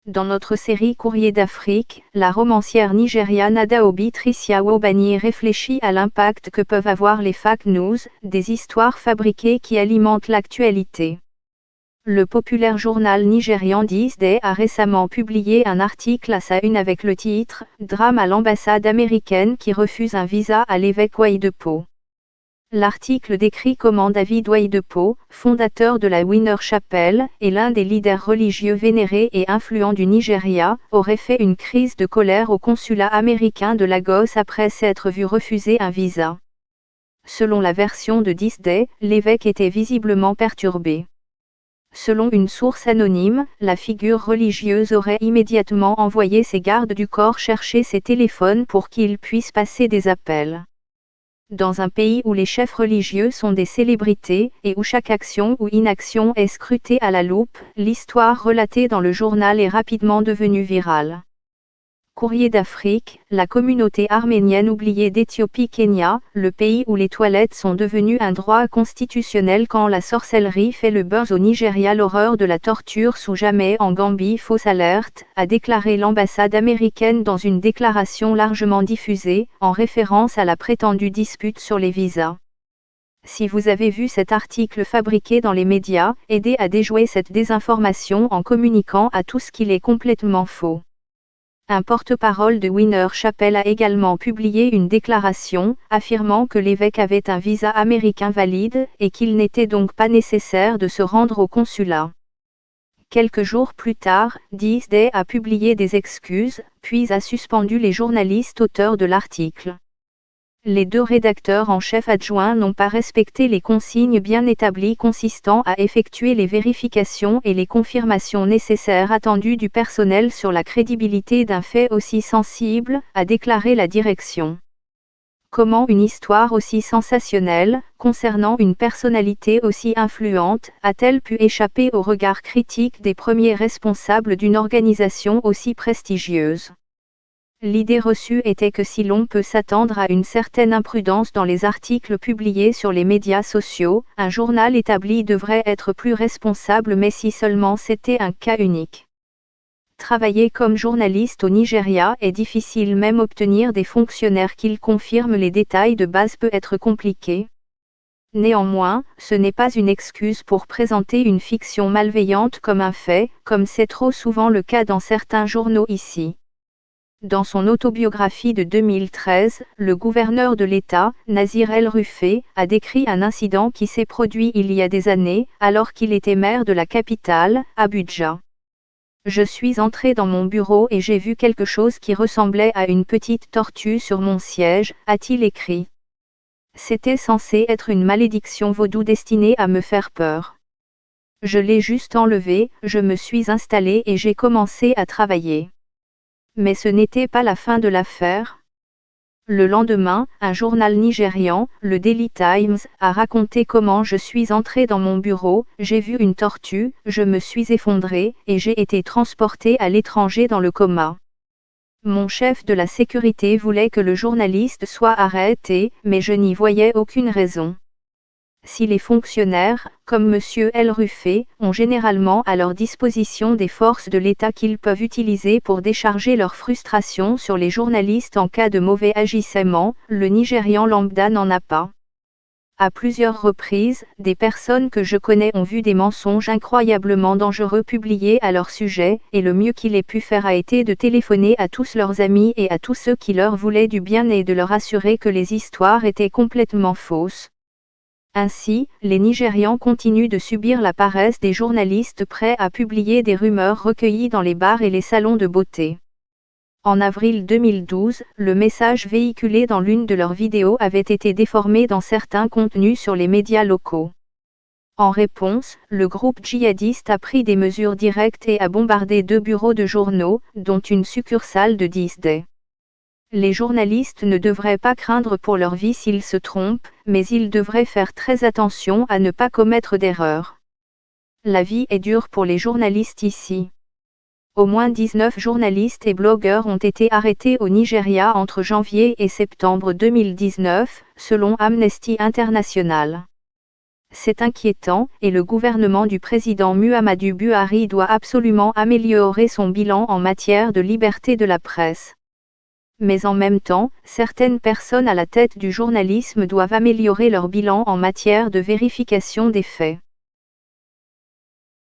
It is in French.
Dans notre série Courrier d'Afrique, la romancière nigériane Adaobi Tricia Wobani réfléchit à l'impact que peuvent avoir les fake news, des histoires fabriquées qui alimentent l'actualité. Le populaire journal nigérian This Day a récemment publié un article à sa une avec le titre « Drame à l'ambassade américaine qui refuse un visa à l'évêque Oyedepo ». L'article décrit comment David Oyedepo, fondateur de la Winner Chapel, et l'un des leaders religieux vénérés et influents du Nigeria, aurait fait une crise de colère au consulat américain de Lagos après s'être vu refuser un visa. Selon la version de This Day, l'évêque était visiblement perturbé. Selon une source anonyme, la figure religieuse aurait immédiatement envoyé ses gardes du corps chercher ses téléphones pour qu'ils puissent passer des appels. Dans un pays où les chefs religieux sont des célébrités et où chaque action ou inaction est scrutée à la loupe, l'histoire relatée dans le journal est rapidement devenue virale. Courrier d'Afrique, la communauté arménienne oubliée d'Éthiopie-Kenya, le pays où les toilettes sont devenues un droit constitutionnel quand la sorcellerie fait le buzz au Nigeria, l'horreur de la torture sous jamais en Gambie, fausse alerte, a déclaré l'ambassade américaine dans une déclaration largement diffusée, en référence à la prétendue dispute sur les visas. Si vous avez vu cet article fabriqué dans les médias, aidez à déjouer cette désinformation en communiquant à tous qu'il est complètement faux. Un porte-parole de Winner Chapel a également publié une déclaration, affirmant que l'évêque avait un visa américain valide, et qu'il n'était donc pas nécessaire de se rendre au consulat. Quelques jours plus tard, This Day a publié des excuses, puis a suspendu les journalistes auteurs de l'article. Les deux rédacteurs en chef adjoints n'ont pas respecté les consignes bien établies consistant à effectuer les vérifications et les confirmations nécessaires attendues du personnel sur la crédibilité d'un fait aussi sensible, a déclaré la direction. Comment une histoire aussi sensationnelle, concernant une personnalité aussi influente, a-t-elle pu échapper au regard critique des premiers responsables d'une organisation aussi prestigieuse ? L'idée reçue était que si l'on peut s'attendre à une certaine imprudence dans les articles publiés sur les médias sociaux, un journal établi devrait être plus responsable, mais si seulement c'était un cas unique. Travailler comme journaliste au Nigeria est difficile, même obtenir des fonctionnaires qui confirment les détails de base peut être compliqué. Néanmoins, ce n'est pas une excuse pour présenter une fiction malveillante comme un fait, comme c'est trop souvent le cas dans certains journaux ici. Dans son autobiographie de 2013, le gouverneur de l'État, Nasir El-Rufai, a décrit un incident qui s'est produit il y a des années, alors qu'il était maire de la capitale, Abuja. Je suis entré dans mon bureau et j'ai vu quelque chose qui ressemblait à une petite tortue sur mon siège, a-t-il écrit. C'était censé être une malédiction vaudou destinée à me faire peur. Je l'ai juste enlevée, je me suis installé et j'ai commencé à travailler. Mais ce n'était pas la fin de l'affaire. Le lendemain, un journal nigérian, le Daily Times, a raconté comment je suis entré dans mon bureau, j'ai vu une tortue, je me suis effondré, et j'ai été transporté à l'étranger dans le coma. Mon chef de la sécurité voulait que le journaliste soit arrêté, mais je n'y voyais aucune raison. Si les fonctionnaires, comme M. El-Rufai, ont généralement à leur disposition des forces de l'État qu'ils peuvent utiliser pour décharger leur frustration sur les journalistes en cas de mauvais agissement, le Nigérian lambda n'en a pas. À plusieurs reprises, des personnes que je connais ont vu des mensonges incroyablement dangereux publiés à leur sujet, et le mieux qu'il ait pu faire a été de téléphoner à tous leurs amis et à tous ceux qui leur voulaient du bien et de leur assurer que les histoires étaient complètement fausses. Ainsi, les Nigérians continuent de subir la paresse des journalistes prêts à publier des rumeurs recueillies dans les bars et les salons de beauté. En avril 2012, le message véhiculé dans l'une de leurs vidéos avait été déformé dans certains contenus sur les médias locaux. En réponse, le groupe djihadiste a pris des mesures directes et a bombardé 2 bureaux de journaux, dont une succursale de This Day. Les journalistes ne devraient pas craindre pour leur vie s'ils se trompent, mais ils devraient faire très attention à ne pas commettre d'erreurs. La vie est dure pour les journalistes ici. Au moins 19 journalistes et blogueurs ont été arrêtés au Nigeria entre janvier et septembre 2019, selon Amnesty International. C'est inquiétant, et le gouvernement du président Muhammadu Buhari doit absolument améliorer son bilan en matière de liberté de la presse. Mais en même temps, certaines personnes à la tête du journalisme doivent améliorer leur bilan en matière de vérification des faits.